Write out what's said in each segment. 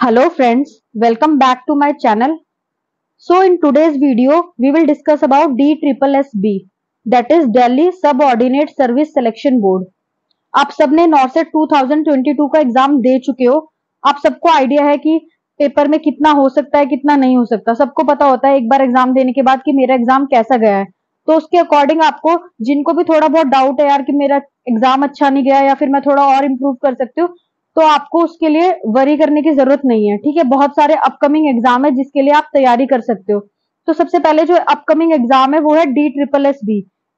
Hello friends, welcome back to my channel. So in today's video, we will discuss about DSSB, that is Delhi Subordinate Service Selection Board. आप सबने नॉर्सेट 2022 का exam दे चुके हो। आप सबको idea है कि पेपर में कितना हो सकता है, कितना नहीं हो सकता। सबको पता होता है एक बार एग्जाम देने के बाद कि मेरा एग्जाम कैसा गया है। तो उसके अकॉर्डिंग आपको, जिनको भी थोड़ा बहुत डाउट है यार कि मेरा एग्जाम अच्छा नहीं गया या फिर मैं थोड़ा और इम्प्रूव कर सकती हूँ, तो आपको उसके लिए वरी करने की जरूरत नहीं है। ठीक है, बहुत सारे अपकमिंग एग्जाम है जिसके लिए आप तैयारी कर सकते हो। तो सबसे पहले जो अपकमिंग एग्जाम है वो है DSSB।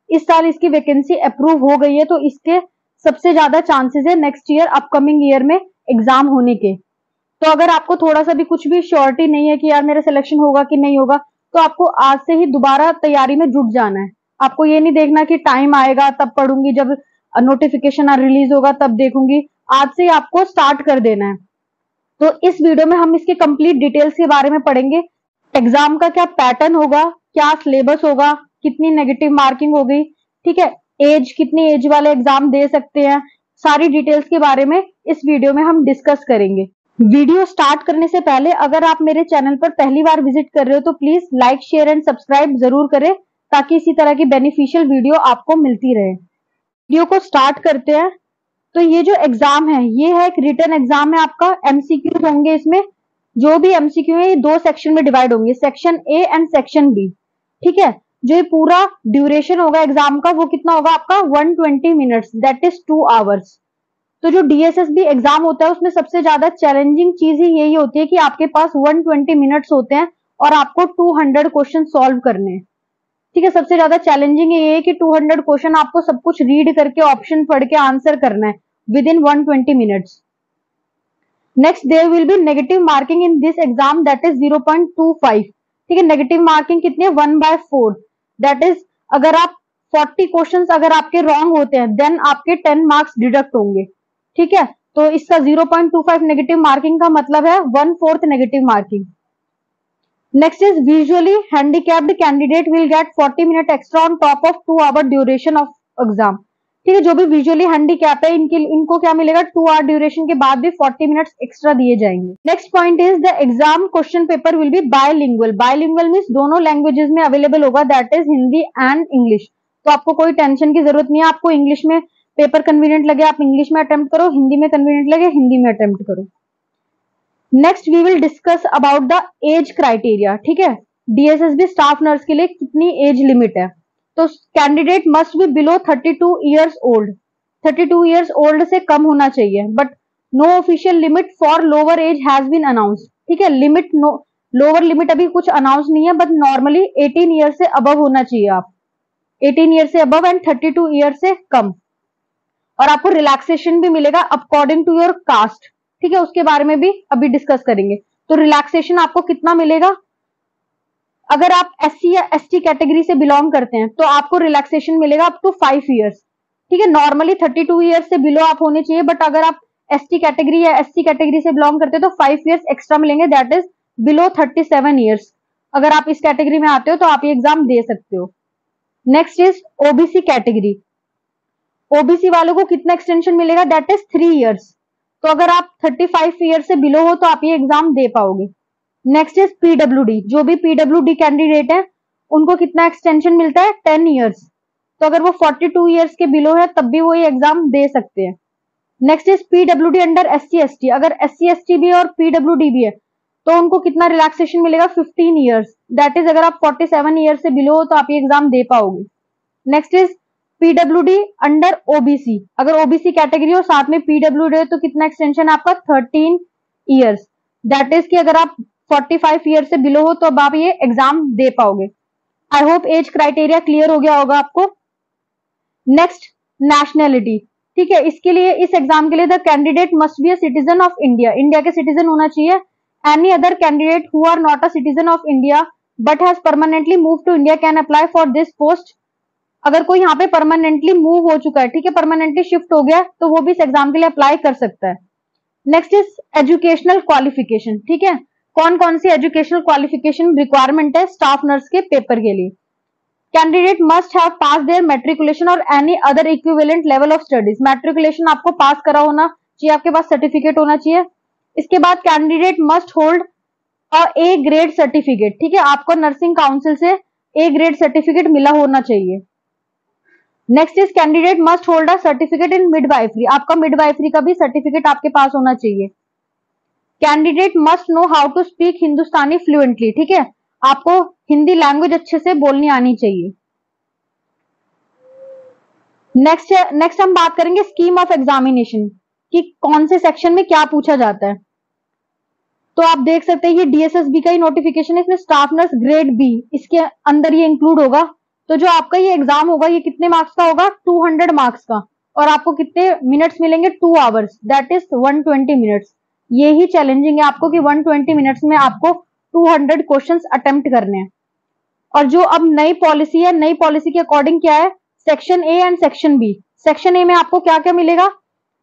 इस साल इसकी वैकेंसी अप्रूव हो गई है, तो इसके सबसे ज्यादा चांसेस है नेक्स्ट ईयर, अपकमिंग ईयर में एग्जाम होने के। तो अगर आपको थोड़ा सा भी कुछ भी श्योरिटी नहीं है कि यार मेरा सिलेक्शन होगा कि नहीं होगा, तो आपको आज से ही दोबारा तैयारी में जुट जाना है। आपको ये नहीं देखना कि टाइम आएगा तब पढ़ूंगी, जब नोटिफिकेशन रिलीज होगा तब देखूंगी। आज से ही आपको स्टार्ट कर देना है। तो इस वीडियो में हम इसके कंप्लीट डिटेल्स के बारे में पढ़ेंगे। एग्जाम का क्या पैटर्न होगा, क्या सिलेबस होगा, कितनी नेगेटिव मार्किंग होगी, ठीक है, एज, कितनी एज वाले एग्जाम दे सकते हैं, सारी डिटेल्स के बारे में इस वीडियो में हम डिस्कस करेंगे। वीडियो स्टार्ट करने से पहले अगर आप मेरे चैनल पर पहली बार विजिट कर रहे हो तो please like, share and subscribe जरूर करें, ताकि इसी तरह की बेनिफिशियल वीडियो आपको मिलती रहे। वीडियो को स्टार्ट करते हैं। तो ये जो एग्जाम है ये है एक रिटन एग्जाम है आपका। एमसीक्यू होंगे इसमें। जो भी एमसीक्यू है ये दो सेक्शन में डिवाइड होंगे, section A and section B. ठीक है, जो ये पूरा ड्यूरेशन होगा एग्जाम का वो कितना होगा आपका 120 मिनट्स, दैट इज 2 आवर्स। तो जो DSSB एग्जाम होता है उसमें सबसे ज्यादा चैलेंजिंग चीज ही यही होती है कि आपके पास 120 मिनट्स होते हैं और आपको 200 क्वेश्चन सॉल्व करने हैं। ठीक है, सबसे ज्यादा चैलेंजिंग ये है कि 200 क्वेश्चन आपको सब कुछ रीड करके, ऑप्शन पढ़ के आंसर करना है within 120 minutes. Next, there will be negative marking in this exam, that is 0.25। ठीक है, नेगेटिव मार्किंग कितनी है 1/4, दैट इज अगर आप 40 क्वेश्चन अगर आपके रॉन्ग होते हैं देन आपके 10 मार्क्स डिडक्ट होंगे। ठीक है, तो इसका 0.25 नेगेटिव मार्किंग का मतलब है 1/4 negative marking. Next is visually handicapped candidate will get 40 minute extra on top of 2 hour duration of exam। ठीक है, जो भी विजुअली हैंडीकैप है इनको क्या मिलेगा, 2 आवर ड्यूरेशन के बाद भी 40 मिनट्स एक्स्ट्रा दिए जाएंगे। Next point is the exam question paper will be bilingual. Bilingual means दोनों लैंग्वेजेस में अवेलेबल होगा, that is Hindi and English. तो आपको कोई टेंशन की जरूरत नहीं है। आपको इंग्लिश में पेपर कन्वीनियंट लगे आप इंग्लिश में अटेम्प्ट करो, हिंदी में कन्वीनियंट लगे हिंदी में अटेम्प्ट करो। Next we will discuss about the age criteria. ठीक है, DSSB स्टाफ नर्स के लिए कितनी एज लिमिट है। तो candidate must be below 32 years old. 32 years old से कम होना चाहिए, but no official limit for lower age has been announce. ठीक है, लिमिट लोअर लिमिट अभी कुछ अनाउंस नहीं है, बट नॉर्मली 18 ईयर से अबव होना चाहिए आप, 18 ईयर से अबव एंड 32 ईयर से कम। और आपको रिलैक्सेशन भी मिलेगा अकॉर्डिंग टू योर कास्ट। ठीक है, उसके बारे में भी अभी डिस्कस करेंगे। तो रिलैक्सेशन आपको कितना मिलेगा, अगर आप SC या ST कैटेगरी से बिलोंग करते हैं तो आपको रिलैक्सेशन मिलेगा अप टू 5 इयर्स। ठीक है, नॉर्मली 32 इयर्स से बिलो आप होने चाहिए, बट अगर आप ST कैटेगरी या SC कैटेगरी से बिलोंग करते हैं तो 5 इयर्स एक्स्ट्रा मिलेंगे, दैट इज बिलो 37 इयर्स। अगर आप इस कैटेगरी में आते हो तो आप ये एग्जाम दे सकते हो। Next is OBC category. OBC वालों को कितना एक्सटेंशन मिलेगा, दैट इज 3 इयर्स। तो अगर आप 35 ईयर से बिलो हो तो आप ये एग्जाम दे पाओगे। Next is PWD। जो भी PWD कैंडिडेट है उनको कितना एक्सटेंशन मिलता है 10 इयर्स। तो अगर वो 42 इयर्स के बिलो है तब भी वो ये एग्जाम दे सकते हैं। Next is PWD under SC ST। अगर SC ST भी और PWD भी है तो उनको कितना रिलैक्सेशन मिलेगा 15 इयर्स, दैट इज अगर आप 47 ईयर से बिलो हो तो आप ये एग्जाम दे पाओगे। Next is PWD under OBC। अगर OBC कैटेगरी हो साथ में PWD है तो कितना एक्सटेंशन है आपका 13 इयर्स, दैट इज कि अगर आप 45 ईयर से बिलो हो तो अब आप ये एग्जाम दे पाओगे। I hope age criteria clear हो गया होगा आपको। Next, nationality. ठीक है, इसके लिए इस एग्जाम के लिए the candidate must be a citizen of India. India के सिटीजन होना चाहिए। Any other candidate who are not a citizen of India but has permanently move to India can apply for this post. अगर कोई यहाँ पे permanently move हो चुका है, ठीक है, परमानेंटली शिफ्ट हो गया, तो वो भी इस एग्जाम के लिए अप्लाई कर सकता है। Next is educational qualification. ठीक है, कौन कौन सी एजुकेशनल क्वालिफिकेशन रिक्वायरमेंट है स्टाफ नर्स के पेपर के लिए। Candidate must have pass their matriculation और any other equivalent level of studies. Matriculation आपको पास करा होना चाहिए, आपके पास सर्टिफिकेट होना चाहिए। इसके बाद candidate must hold A grade certificate, ठीक है, आपको नर्सिंग काउंसिल से ए ग्रेड सर्टिफिकेट मिला होना चाहिए। Next is candidate must hold a certificate in midwifery, आपका मिडवाइफरी का भी सर्टिफिकेट आपके पास होना चाहिए। Candidate must know how to speak Hindustani fluently, ठीक है, आपको हिंदी लैंग्वेज अच्छे से बोलनी आनी चाहिए। नेक्स्ट हम बात करेंगे स्कीम ऑफ एग्जामिनेशन कि कौन से सेक्शन में क्या पूछा जाता है। तो आप देख सकते हैं ये डीएसएसबी का ही नोटिफिकेशन है, इसमें स्टाफ नर्स ग्रेड बी इसके अंदर ये इंक्लूड होगा। तो जो आपका ये एग्जाम होगा ये कितने मार्क्स का होगा, 200 मार्क्स का, और आपको कितने मिनट्स मिलेंगे, 2 आवर्स, दैट इज 120 मिनट्स। ये ही चैलेंजिंग है आपको कि 120 मिनट्स में आपको 200 क्वेश्चंस अटेम्प्ट करने हैं। और जो अब नई पॉलिसी है, नई पॉलिसी के अकॉर्डिंग क्या है, section A and section B. Section A में आपको क्या क्या मिलेगा,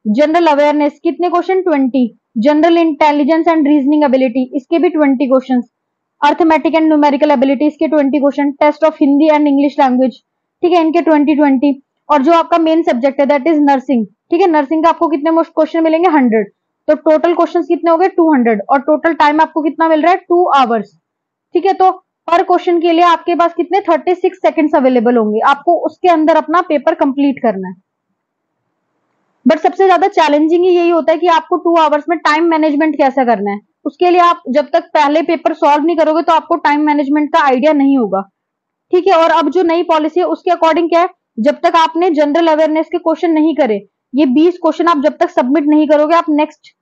जनरल अवेयरनेस, कितने question, 20, general intelligence and reasoning ability, इसके भी 20 question, arithmetic and numerical ability, इसके 20 question, test of Hindi and English language, ठीक है, इनके 20, और जो आपका मेन सब्जेक्ट है दैट इज नर्सिंग, ठीक है, नर्सिंग का आपको कितने क्वेश्चन मिलेंगे, 100। तो टोटल क्वेश्चन कितने हो गए, 200, और टोटल टाइम आपको कितना मिल रहा है, 2 आवर्स, ठीक है। तो पर क्वेश्चन के लिए आपके पास कितने 36 सेकंड्स अवेलेबल होंगे, आपको उसके अंदर अपना पेपर कंप्लीट करना है। बट सबसे ज्यादा चैलेंजिंग यही होता है कि आपको 2 आवर्स में टाइम मैनेजमेंट कैसे करना है। उसके लिए आप जब तक पहले पेपर सॉल्व नहीं करोगे तो आपको टाइम मैनेजमेंट का आइडिया नहीं होगा, ठीक है। और अब जो नई पॉलिसी है उसके अकॉर्डिंग क्या है, जब तक आपने जनरल अवेयरनेस के क्वेश्चन नहीं करे, ये 20 क्वेश्चन आप जब तक सबमिट नहीं करोगे आप नेक्स्ट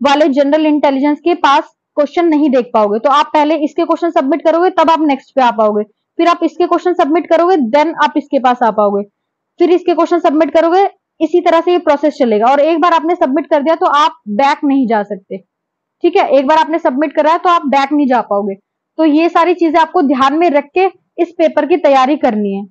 वाले जनरल इंटेलिजेंस के पास क्वेश्चन नहीं देख पाओगे। तो आप पहले इसके क्वेश्चन सबमिट करोगे तब आप नेक्स्ट पे आ पाओगे, फिर आप इसके क्वेश्चन सबमिट करोगे देन आप इसके पास आ पाओगे, फिर इसके क्वेश्चन सबमिट करोगे, इसी तरह से ये प्रोसेस चलेगा। और एक बार आपने सबमिट कर दिया तो आप बैक नहीं जा सकते, ठीक है, एक बार आपने सबमिट करा है तो आप बैक नहीं जा पाओगे। तो ये सारी चीजें आपको ध्यान में रख के इस पेपर की तैयारी करनी है।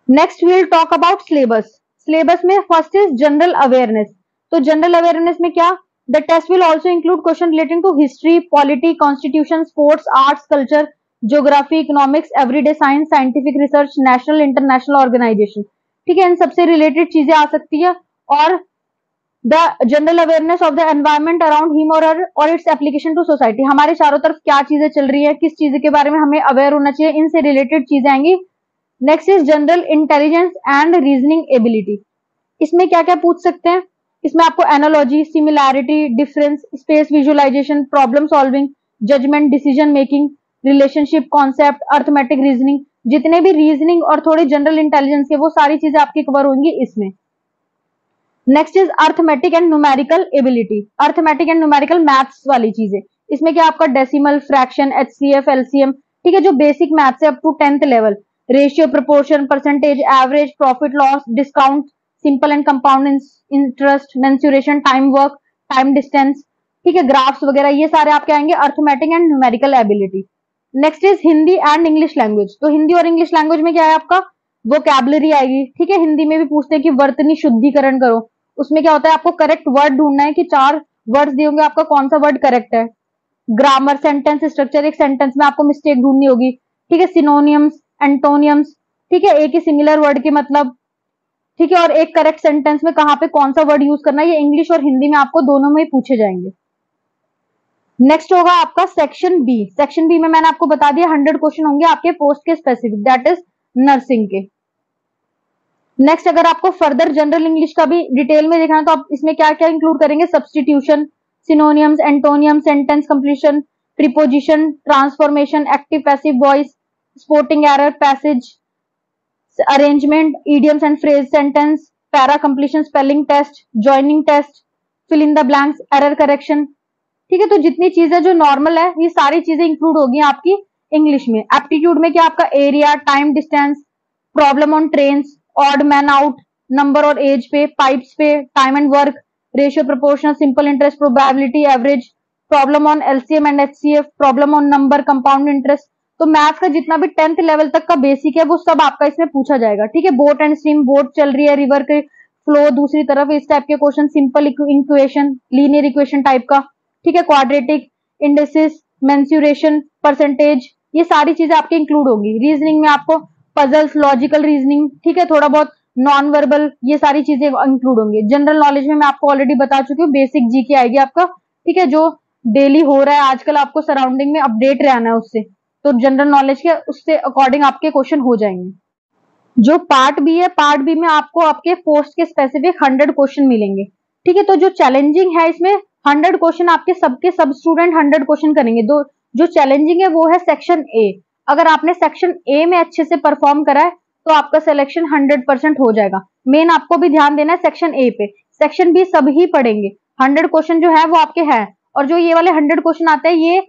Next we will talk about syllabus. Syllabus में फर्स्ट इज जनरल अवेयरनेस। तो जनरल अवेयरनेस में क्या, the test will also include question relating to history, polity, constitution, sports, arts, culture, geography, economics, everyday science, scientific research, national international organisation, ठीक है, इन सबसे related चीजें आ सकती है। और the general awareness of the environment around him और its application to society, हमारे चारों तरफ क्या चीजें चल रही है, किस चीज के बारे में हमें अवेयर होना चाहिए, इनसे रिलेटेड चीजें आएंगी। Next is general intelligence and reasoning ability. इसमें क्या क्या पूछ सकते हैं, इसमें आपको analogy, similarity, difference, space visualisation, problem solving, judgement, decision making, relationship concept, arithmetic reasoning, जितने भी रीजनिंग और थोड़ी जनरल इंटेलिजेंस के वो सारी चीजें आपकी कवर होंगी इसमें। Next is arithmetic and numerical ability, arithmetic and numerical maths वाली चीजें। इसमें क्या आपका डेसिमल, फ्रैक्शन, एचसीएफ, एलसीएम, ठीक है, जो बेसिक मैथ्स है up to 10th level, ratio, proportion, percentage, average, profit loss, discount, simple and compound interest, mensuration, time work, time distance, ठीक है, ग्राफ्स वगैरह, ये सारे आपके आएंगे arithmetic and numerical ability. Next is Hindi and English language. तो हिंदी और इंग्लिश लैंग्वेज में क्या है आपका वोकैबुलरी आएगी, ठीक है, हिंदी में भी पूछते हैं कि वर्तनी शुद्धिकरण करो, उसमें क्या होता है आपको करेक्ट वर्ड ढूंढना है कि 4 वर्ड्स दिए होंगे, आपका कौन सा वर्ड करेक्ट है। ग्रामर, सेंटेंस स्ट्रक्चर, एक सेंटेंस में आपको मिस्टेक ढूंढनी होगी, ठीक है, सिनोनियम्स, एंटोनियम्स, ठीक है, एक ही सिमिलर वर्ड के मतलब, ठीक है, और एक करेक्ट सेंटेंस में कहां पे कौन सा वर्ड यूज करना है, ये इंग्लिश और हिंदी में आपको दोनों में ही पूछे जाएंगे। नेक्स्ट होगा आपका सेक्शन बी। सेक्शन बी में मैंने आपको बता दिया 100 क्वेश्चन होंगे आपके पोस्ट के स्पेसिफिक, दैट इज नर्सिंग के। नेक्स्ट अगर आपको फर्दर जनरल इंग्लिश का भी डिटेल में देखना है तो आप इसमें क्या क्या इंक्लूड करेंगे, substitution, synonyms, antonym, sentence completion, preposition, transformation, active passive voice, spotting error, passage arrangement, idioms and phrase sentence, para completion, spelling test, joining test, fill in the blanks, error correction, ठीक है। तो जितनी चीजें जो normal है ये सारी चीजें इंक्लूड होगी आपकी इंग्लिश में। एप्टीट्यूड में क्या आपका area, time, distance, problem on trains, odd man out, number और एज पे, पाइप्स पे, time and work, ratio, proportional, simple interest, probability, average, problem on LCM and HCF, problem on number, compound interest. तो maths का जितना भी 10th level तक का basic है वो सब आपका इसमें पूछा जाएगा, ठीक है। बोट एंड स्ट्रीम, बोट चल रही है, रिवर के फ्लो दूसरी तरफ, इस टाइप के question, simple equation, linear equation type का, ठीक है, क्वाड्रेटिक, इंडेसिस, मेंसुरेशन, परसेंटेज, ये सारी चीजें आपकी इंक्लूड होंगी। रीजनिंग में आपको पजल्स, लॉजिकल रीजनिंग, ठीक है, थोड़ा बहुत नॉन वर्बल, ये सारी चीजें इंक्लूड होंगी। जनरल नॉलेज में मैं आपको ऑलरेडी बता चुकी हूँ, बेसिक जीके आएगी आपका, ठीक है, जो डेली हो रहा है आजकल, आपको सराउंडिंग में अपडेट रहना है उससे, तो जनरल नॉलेज के उससे अकॉर्डिंग आपके क्वेश्चन हो जाएंगे। जो पार्ट बी है, पार्ट बी में आपको आपके पोस्ट के स्पेसिफिक 100 क्वेश्चन मिलेंगे, ठीक है। तो जो चैलेंजिंग है इसमें 100 क्वेश्चन आपके सबके सब स्टूडेंट 100 क्वेश्चन करेंगे। दो जो चैलेंजिंग है वो है सेक्शन ए। अगर आपने सेक्शन ए में अच्छे से परफॉर्म करा है तो आपका सिलेक्शन 100% हो जाएगा। मेन आपको भी ध्यान देना है सेक्शन ए पे। सेक्शन बी सभी पढ़ेंगे, 100 क्वेश्चन जो है वो आपके हैं। और जो ये वाले 100 क्वेश्चन आते हैं, ये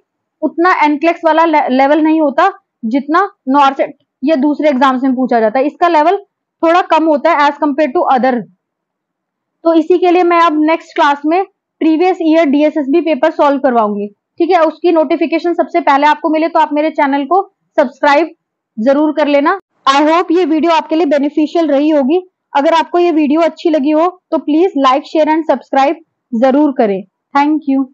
उतना एनक्लेक्स वाला लेवल नहीं होता जितना नॉर्सेट या दूसरे एग्जाम्स में पूछा जाता है। इसका लेवल थोड़ा कम होता है एज कंपेयर टू अदर। तो इसी के लिए मैं अब नेक्स्ट क्लास में previous year DSSB paper solve करवाऊंगी, ठीक है। उसकी नोटिफिकेशन सबसे पहले आपको मिले तो आप मेरे चैनल को सब्सक्राइब जरूर कर लेना। आई होप ये वीडियो आपके लिए बेनिफिशियल रही होगी। अगर आपको ये वीडियो अच्छी लगी हो तो please like, share and subscribe जरूर करें। Thank you.